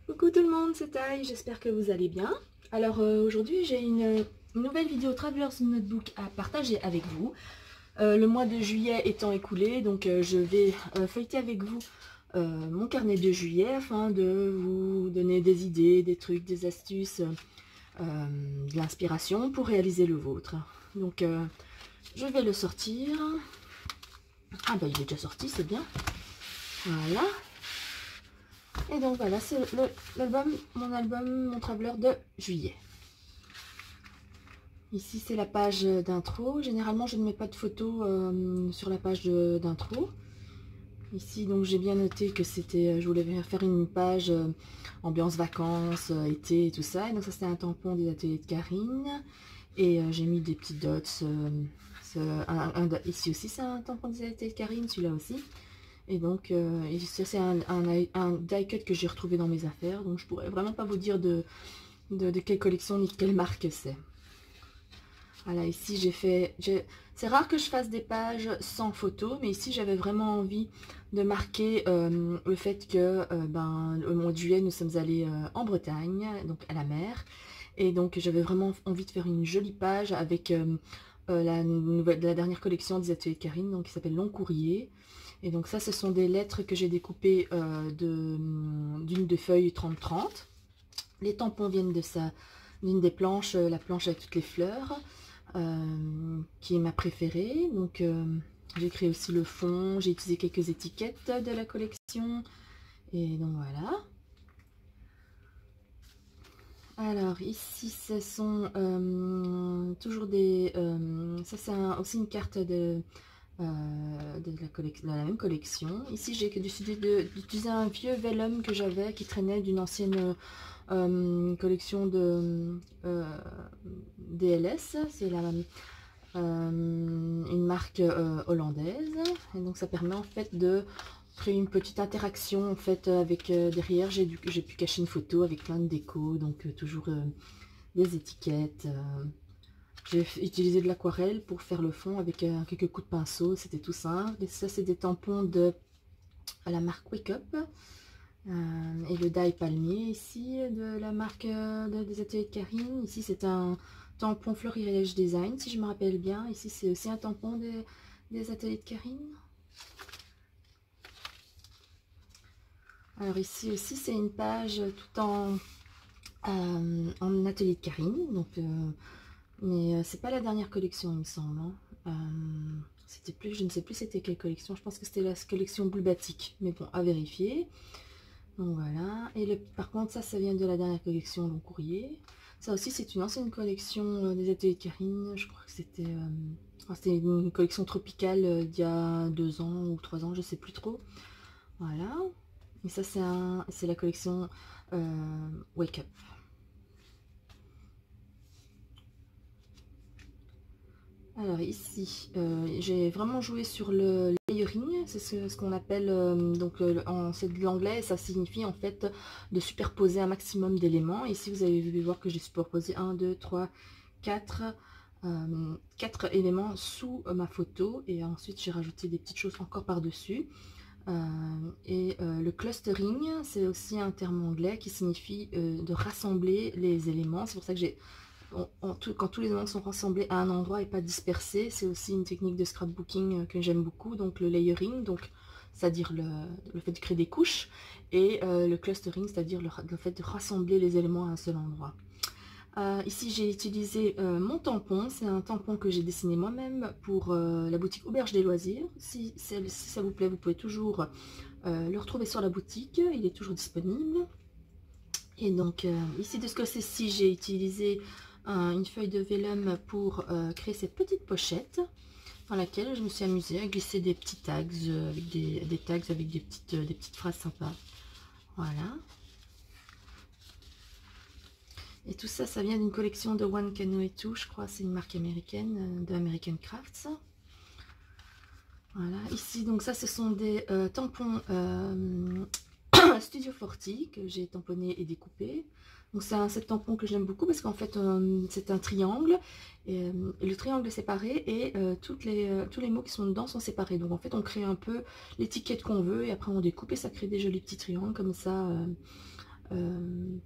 Coucou tout le monde, c'est Taï, j'espère que vous allez bien. Alors aujourd'hui j'ai une nouvelle vidéo Traveler's Notebook à partager avec vous. Le mois de juillet étant écoulé, donc je vais feuilleter avec vous mon carnet de juillet afin de vous donner des idées, des trucs, des astuces, de l'inspiration pour réaliser le vôtre. Donc je vais le sortir. Ah bah il est déjà sorti, c'est bien. Voilà. Et donc voilà, c'est mon Traveler de juillet. Ici c'est la page d'intro. Généralement je ne mets pas de photos sur la page d'intro. Ici donc j'ai bien noté que c'était, je voulais faire une page ambiance vacances, été et tout ça. Et donc ça c'était un tampon des ateliers de Karine. Et j'ai mis des petits dots. Ici aussi c'est un tampon des ateliers de Karine, celui-là aussi. Et donc, c'est un die cut que j'ai retrouvé dans mes affaires. Donc, je pourrais vraiment pas vous dire de quelle collection ni de quelle marque c'est. Voilà, ici, j'ai fait... C'est rare que je fasse des pages sans photo. Mais ici, j'avais vraiment envie de marquer le fait que, au mois de juillet, nous sommes allés en Bretagne, donc à la mer. Et donc, j'avais vraiment envie de faire une jolie page avec la dernière collection des ateliers de Karine, donc qui s'appelle Long Courrier. Et donc ça, ce sont des lettres que j'ai découpées d'une des feuilles 30-30. Les tampons viennent de d'une des planches, la planche avec toutes les fleurs, qui est ma préférée. Donc j'ai créé aussi le fond, j'ai utilisé quelques étiquettes de la collection. Et donc voilà. Alors ici, ce sont toujours des... ça c'est aussi une carte de la même collection. Ici, j'ai décidé d'utiliser un vieux vellum que j'avais qui traînait d'une ancienne collection de DLS. C'est une marque hollandaise. Et donc, ça permet en fait de créer une petite interaction en fait avec derrière. J'ai pu cacher une photo avec plein de déco, donc toujours des étiquettes. J'ai utilisé de l'aquarelle pour faire le fond avec quelques coups de pinceau, c'était tout simple. Et ça, c'est des tampons de la marque Wake Up. Et le die palmier ici, de la marque des ateliers de Karine. Ici, c'est un tampon Florilège Design, si je me rappelle bien. Ici, c'est aussi un tampon des ateliers de Karine. Alors ici aussi, c'est une page tout en atelier de Karine. Donc... mais c'est pas la dernière collection, il me semble. C'était plus, je ne sais plus c'était quelle collection. Je pense que c'était la collection Bulbatic. Mais bon, à vérifier. Donc voilà. Et par contre, ça vient de la dernière collection Long Courrier. Ça aussi, c'est une ancienne collection des ateliers de Karine. Je crois que c'était une collection tropicale d'il y a 2 ans ou 3 ans, je sais plus trop. Voilà. Et ça, c'est la collection Wake Up. Alors ici, j'ai vraiment joué sur le layering, c'est ce qu'on appelle, c'est de l'anglais, et ça signifie en fait de superposer un maximum d'éléments. Ici, vous avez vu voir que j'ai superposé 1, 2, 3, 4, 4 éléments sous ma photo, et ensuite j'ai rajouté des petites choses encore par-dessus. Le clustering, c'est aussi un terme anglais qui signifie de rassembler les éléments. C'est pour ça que j'ai... quand tous les éléments sont rassemblés à un endroit et pas dispersés, c'est aussi une technique de scrapbooking que j'aime beaucoup. Donc le layering, c'est-à-dire le fait de créer des couches, et le clustering, c'est-à-dire le fait de rassembler les éléments à un seul endroit. Ici j'ai utilisé mon tampon, c'est un tampon que j'ai dessiné moi-même pour la boutique Auberge des Loisirs. Si ça vous plaît, vous pouvez toujours le retrouver sur la boutique, il est toujours disponible. Et donc ici de ce côté-ci, j'ai utilisé une feuille de vellum pour créer cette petite pochette dans laquelle je me suis amusée à glisser des petits tags avec des tags avec des petites phrases sympas. Voilà. Et tout ça, ça vient d'une collection de One Canoe Two, je crois, c'est une marque américaine, de American Crafts. Voilà, ici, donc ça, ce sont des tampons Studio 40 que j'ai tamponné et découpé. Donc c'est un set tampon que j'aime beaucoup parce qu'en fait c'est un triangle et le triangle est séparé et tous les mots qui sont dedans sont séparés. Donc en fait on crée un peu l'étiquette qu'on veut et après on découpe et ça crée des jolis petits triangles comme ça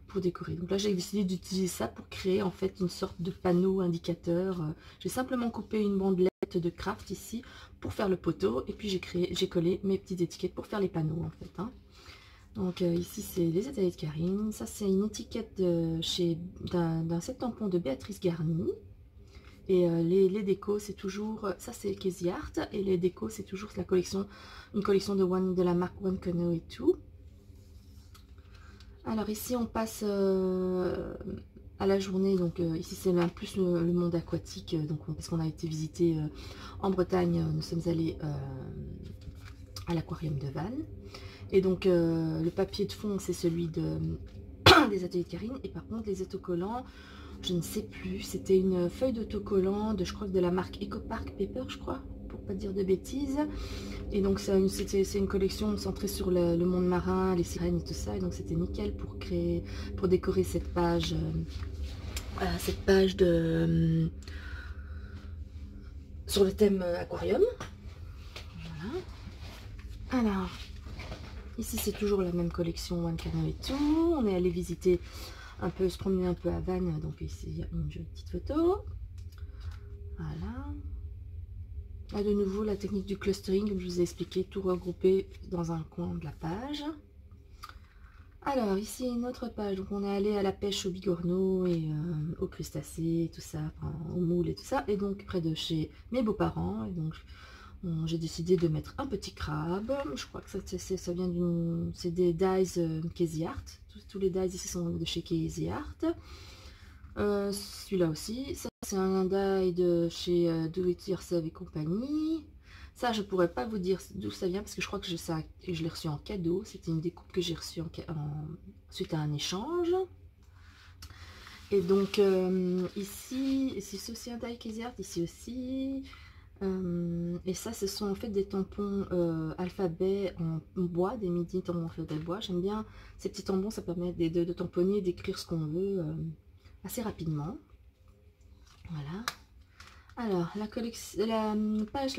pour décorer. Donc là j'ai décidé d'utiliser ça pour créer en fait une sorte de panneau indicateur. J'ai simplement coupé une bandelette de craft ici pour faire le poteau, et puis j'ai collé mes petites étiquettes pour faire les panneaux en fait, hein. Donc ici c'est les ateliers de Karine, ça c'est une étiquette d'un set tampon de Béatrice Garni. Et les décos, c'est toujours, ça c'est Casey Art, et les décos, c'est toujours la collection, une collection de la marque One Canoe et tout. Alors ici, on passe à la journée, donc ici c'est plus le monde aquatique, donc parce qu'on a été visiter en Bretagne, nous sommes allés à l'aquarium de Vannes. Et donc le papier de fond, c'est celui des ateliers de Karine, et par contre les autocollants, je ne sais plus, c'était une feuille d'autocollant je crois que de la marque Eco Park Paper, je crois, pour pas dire de bêtises. Et donc c'est une collection centrée sur le monde marin, les sirènes et tout ça, et donc c'était nickel pour décorer cette page sur le thème aquarium. Voilà. Alors ici c'est toujours la même collection One Canoe et tout. On est allé visiter se promener un peu à Vannes, donc ici il y a une jolie petite photo. Voilà. Là de nouveau la technique du clustering, comme je vous ai expliqué, tout regroupé dans un coin de la page. Alors ici une autre page, donc on est allé à la pêche au bigorneau et aux crustacés, et tout ça, enfin, aux moules et tout ça, et donc près de chez mes beaux-parents, et donc j'ai décidé de mettre un petit crabe. Je crois que ça vient c'est des dies Casey Art. Tous les dies ici sont de chez Casey Art. Celui-là aussi. Ça, c'est un die de chez Do It Yourself et compagnie. Ça, je pourrais pas vous dire d'où ça vient parce que je crois que je l'ai reçu en cadeau. C'était une découpe que j'ai reçue suite à un échange. Et donc, ici c'est aussi un die Casey Art. Ici aussi. Et ça, ce sont en fait des tampons alphabet en bois, des midi tampons alphabet bois. J'aime bien ces petits tampons, ça permet de tamponner, d'écrire ce qu'on veut assez rapidement. Voilà. Alors, la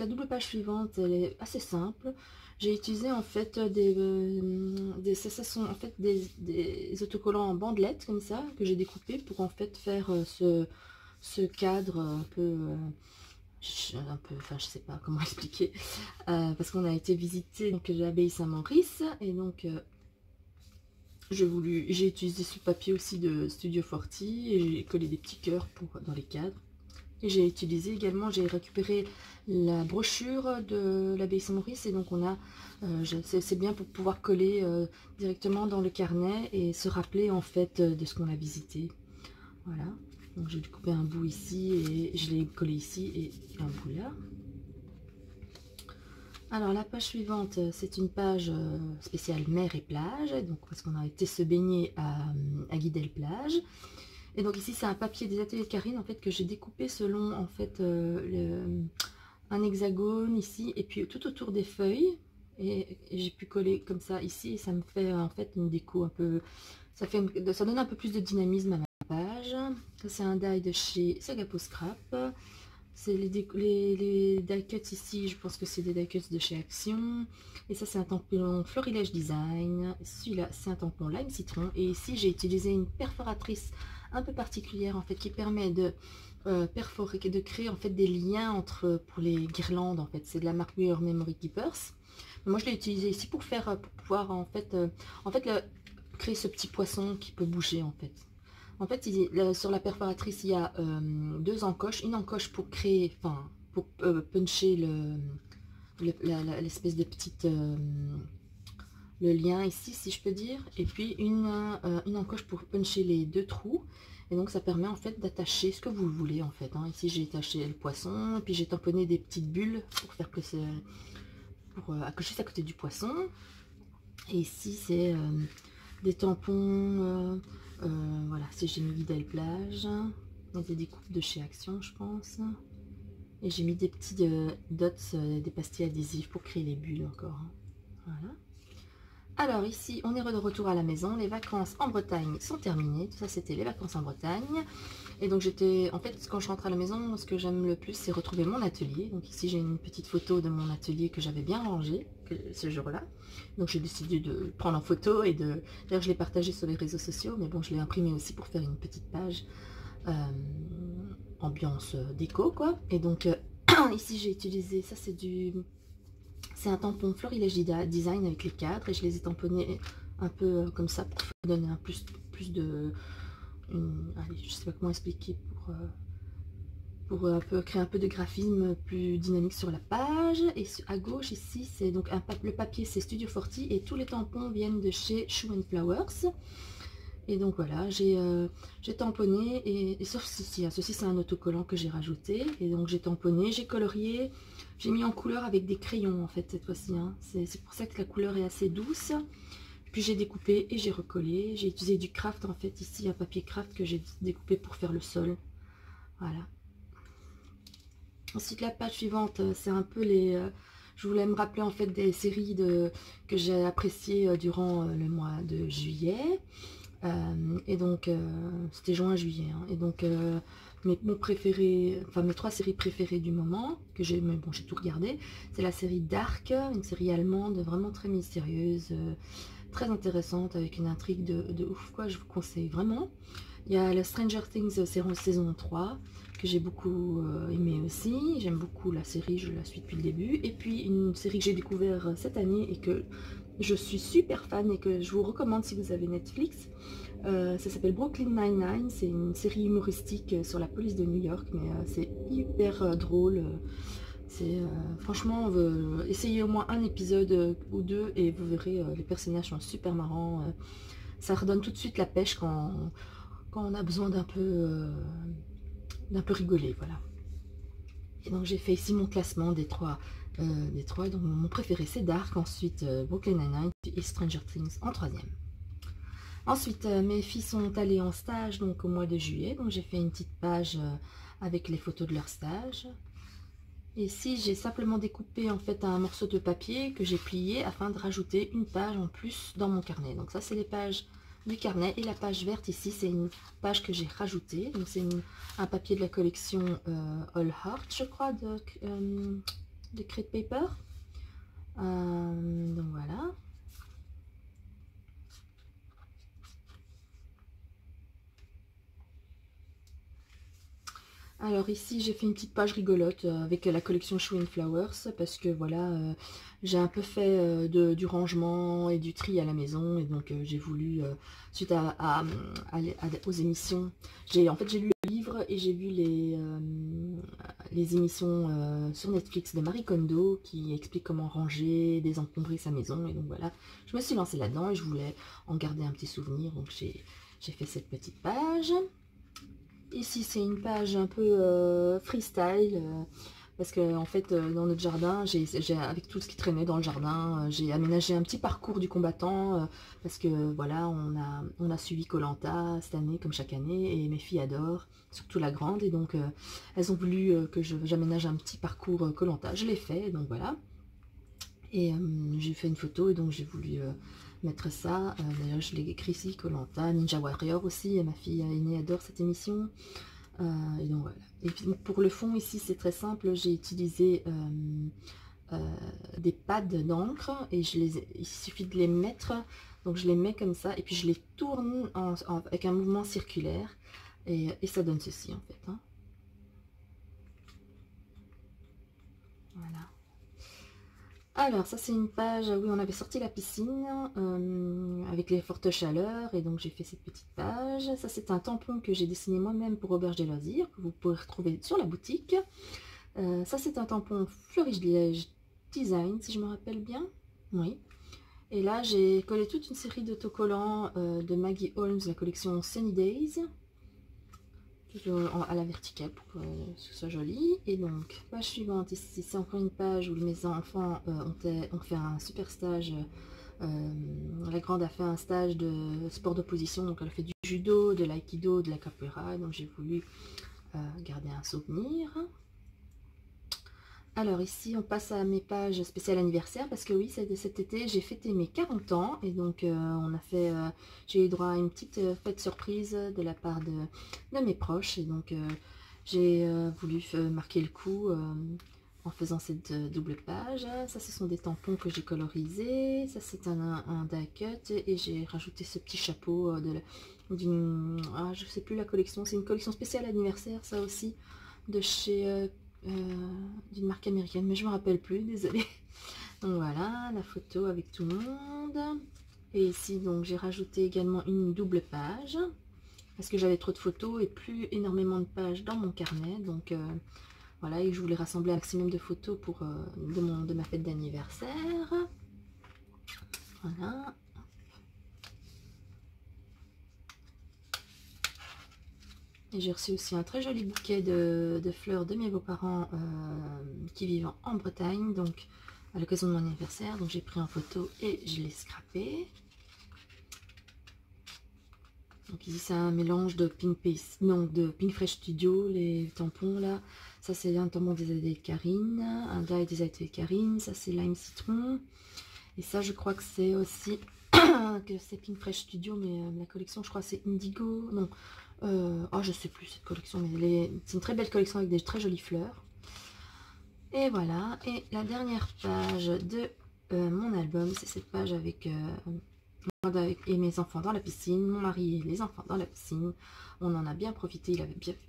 double page suivante, elle est assez simple. J'ai utilisé en fait ça sont en fait des autocollants en bandelettes comme ça que j'ai découpé pour en fait faire ce cadre un peu enfin je sais pas comment expliquer, parce qu'on a été visiter l'abbaye Saint-Maurice, et donc j'ai utilisé ce papier aussi de Studio 40 et j'ai collé des petits cœurs dans les cadres, et j'ai utilisé également, j'ai récupéré la brochure de l'abbaye Saint-Maurice, et donc c'est bien pour pouvoir coller directement dans le carnet et se rappeler en fait de ce qu'on a visité. Voilà. Donc j'ai découpé un bout ici et je l'ai collé ici et un bout là. Alors la page suivante, c'est une page spéciale mer et plage, donc parce qu'on a été se baigner à Guidel-Plage. Et donc ici c'est un papier des ateliers de Karine en fait que j'ai découpé selon en fait un hexagone ici et puis tout autour des feuilles, et j'ai pu coller comme ça ici, et ça me fait en fait une déco un peu, ça donne un peu plus de dynamisme à ma page. Ça c'est un die de chez Sagapo Scrap. C'est les die cuts ici, je pense que c'est des die cuts de chez Action. Et ça c'est un tampon Florilège Design. Celui-là c'est un tampon Lime Citron. Et ici j'ai utilisé une perforatrice un peu particulière en fait qui permet de perforer, de créer en fait des liens pour les guirlandes en fait. C'est de la marque Your Memory Keepers. Mais moi je l'ai utilisé ici pour pouvoir en fait, créer ce petit poisson qui peut bouger en fait. En fait, sur la perforatrice, il y a deux encoches. Une encoche pour créer, enfin, pour puncher l'espèce de petite... le lien ici, si je peux dire. Et puis une encoche pour puncher les deux trous. Et donc, ça permet en fait d'attacher ce que vous voulez en fait, hein. Ici, j'ai attaché le poisson. Et puis, j'ai tamponné des petites bulles pour faire que c'est... pour accrocher à côté du poisson. Et ici, c'est des tampons... voilà, c'est j'ai mis Guidel-Plage, des découpes de chez Action, je pense. Et j'ai mis des petits dots, des pastilles adhésives pour créer les bulles encore. Voilà. Alors ici, on est de retour à la maison. Les vacances en Bretagne sont terminées. Tout ça, c'était les vacances en Bretagne. Et donc j'étais, en fait, quand je rentre à la maison, ce que j'aime le plus, c'est retrouver mon atelier. Donc ici, j'ai une petite photo de mon atelier que j'avais bien rangé ce jour-là. Donc j'ai décidé de prendre en photo et de... D'ailleurs, je l'ai partagé sur les réseaux sociaux, mais bon, je l'ai imprimé aussi pour faire une petite page ambiance déco, quoi. Et donc ici, j'ai utilisé, ça c'est du... C'est un tampon Florilège Design avec les cadres et je les ai tamponnés un peu comme ça pour donner un plus de... allez, je sais pas comment expliquer pour un peu créer un peu de graphisme plus dynamique sur la page. Et à gauche ici, c'est donc le papier, c'est Studio 40 et tous les tampons viennent de chez Shoe and Flowers. Et donc voilà, j'ai tamponné, et sauf ceci, hein, ceci c'est un autocollant que j'ai rajouté, et donc j'ai tamponné, j'ai colorié, j'ai mis en couleur avec des crayons en fait cette fois-ci, hein. C'est pour ça que la couleur est assez douce. Puis j'ai découpé et j'ai recollé, j'ai utilisé du craft en fait ici, un papier craft que j'ai découpé pour faire le sol, voilà. Ensuite la page suivante, c'est un peu les... je voulais me rappeler en fait des séries que j'ai appréciées durant le mois de juillet. Et donc c'était juin-juillet, hein. Et donc mon préféré, enfin mes 3 séries préférées du moment que j'ai, mais bon j'ai tout regardé, c'est la série Dark, une série allemande vraiment très mystérieuse, très intéressante avec une intrigue de ouf quoi, je vous conseille vraiment. Il y a le Stranger Things saison 3 que j'ai beaucoup aimé aussi, j'aime beaucoup la série, je la suis depuis le début. Et puis une série que j'ai découvert cette année et que je suis super fan et que je vous recommande si vous avez Netflix. Ça s'appelle Brooklyn Nine-Nine, c'est une série humoristique sur la police de New York, mais c'est hyper drôle. Franchement, essayez au moins un épisode ou 2 et vous verrez, les personnages sont super marrants. Ça redonne tout de suite la pêche quand on a besoin d'un peu rigoler, voilà. Et donc j'ai fait ici mon classement des trois. Donc mon préféré c'est Dark, ensuite Brooklyn Nine-Nine et Stranger Things en 3e. Ensuite mes filles sont allées en stage donc au mois de juillet, donc j'ai fait une petite page avec les photos de leur stage. Et ici j'ai simplement découpé en fait un morceau de papier que j'ai plié afin de rajouter une page en plus dans mon carnet. Donc ça c'est les pages du carnet, et la page verte ici c'est une page que j'ai rajoutée, donc c'est un papier de la collection All Heart je crois de Crate Paper. Donc voilà. Alors ici j'ai fait une petite page rigolote avec la collection Shoe and Flowers parce que voilà, j'ai un peu fait du rangement et du tri à la maison, et donc j'ai voulu, suite aux émissions, en fait j'ai lu le livre et j'ai vu les émissions sur Netflix de Marie Kondo qui explique comment ranger, désencombrer sa maison, et donc voilà, je me suis lancée là-dedans et je voulais en garder un petit souvenir, donc j'ai fait cette petite page. Ici c'est une page un peu freestyle, parce que en fait dans notre jardin, avec tout ce qui traînait dans le jardin, j'ai aménagé un petit parcours du combattant, parce que voilà, on a suivi koh cette année comme chaque année, et mes filles adorent, surtout la grande, et donc elles ont voulu que j'aménage un petit parcours koh. Je l'ai fait, donc voilà. Et j'ai fait une photo et donc j'ai voulu mettre ça. D'ailleurs je l'ai écrit ici, koh, Ninja Warrior aussi, et ma fille aînée adore cette émission. Et donc voilà. Et puis pour le fond ici c'est très simple, j'ai utilisé des pads d'encre et il suffit de les mettre, donc je les mets comme ça et puis je les tourne avec un mouvement circulaire, et ça donne ceci en fait, hein. Voilà. Alors ça c'est une page, oui on avait sorti la piscine avec les fortes chaleurs, et donc j'ai fait cette petite page. Ça c'est un tampon que j'ai dessiné moi-même pour Auberge des Loisirs, que vous pourrez retrouver sur la boutique. Ça c'est un tampon Florilège Design si je me rappelle bien, oui. Et là j'ai collé toute une série d'autocollants de Maggie Holmes, la collection Sunny Days, à la verticale pour que ce soit joli. Et donc page suivante ici, c'est encore une page où mes enfants ont fait un super stage. La grande a fait un stage de sport d'opposition, donc elle a fait du judo, de l'aïkido, de la capoeira, donc j'ai voulu garder un souvenir. Alors ici, on passe à mes pages spéciales anniversaire parce que oui, cet été, j'ai fêté mes 40 ans et donc j'ai eu droit à une petite fête surprise de la part de mes proches et donc j'ai voulu marquer le coup en faisant cette double page. Ça, ce sont des tampons que j'ai colorisés. Ça, c'est un die cut et j'ai rajouté ce petit chapeau d'une... Ah, je sais plus la collection. C'est une collection spéciale anniversaire, ça aussi, de chez... d'une marque américaine, mais je me rappelle plus, désolée. Donc voilà, la photo avec tout le monde. Et ici, donc, j'ai rajouté également une double page, parce que j'avais trop de photos et plus énormément de pages dans mon carnet. Donc voilà, et je voulais rassembler un maximum de photos pour de ma fête d'anniversaire. Voilà. Et j'ai reçu aussi un très joli bouquet de fleurs de mes beaux-parents qui vivent en Bretagne, donc à l'occasion de mon anniversaire. Donc j'ai pris en photo et je l'ai scrappé. Donc ici c'est un mélange de Pink Fresh Studio, les tampons là. Ça c'est un tampon des ateliers de Karine, un die des ateliers de Karine. Ça c'est Lime Citron. Et ça je crois que c'est aussi que c'est Pink Fresh Studio, mais la collection je crois c'est Indigo. Non. Oh, je sais plus cette collection, mais c'est une très belle collection avec des très jolies fleurs. Et voilà, et la dernière page de mon album, c'est cette page avec et mes enfants dans la piscine, mon mari et les enfants dans la piscine. On en a bien profité,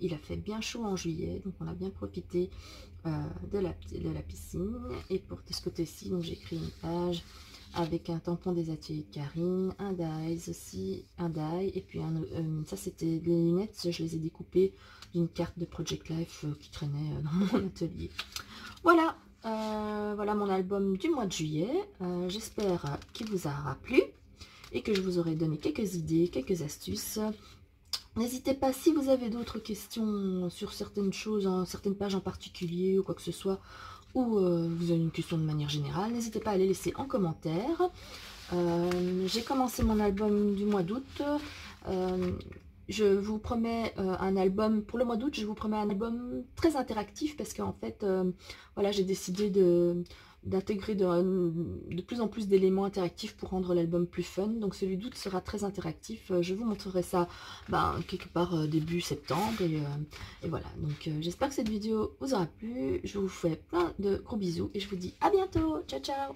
il a fait bien chaud en juillet, donc on a bien profité de la piscine. Et pour de ce côté-ci, donc j'ai écrit une page avec un tampon des ateliers de Karine, un die aussi, un die, et puis ça c'était les lunettes, je les ai découpées d'une carte de Project Life qui traînait dans mon atelier. Voilà, voilà mon album du mois de juillet. J'espère qu'il vous aura plu et que je vous aurai donné quelques idées, quelques astuces. N'hésitez pas, si vous avez d'autres questions sur certaines choses, certaines pages en particulier ou quoi que ce soit, ou vous avez une question de manière générale, n'hésitez pas à les laisser en commentaire. J'ai commencé mon album du mois d'août. Je vous promets un album, pour le mois d'août, je vous promets un album très interactif parce qu'en fait, voilà, j'ai décidé d'intégrer de plus en plus d'éléments interactifs pour rendre l'album plus fun. Donc celui d'août sera très interactif. Je vous montrerai ça quelque part début septembre. Et voilà, donc j'espère que cette vidéo vous aura plu. Je vous fais plein de gros bisous et je vous dis à bientôt. Ciao, ciao!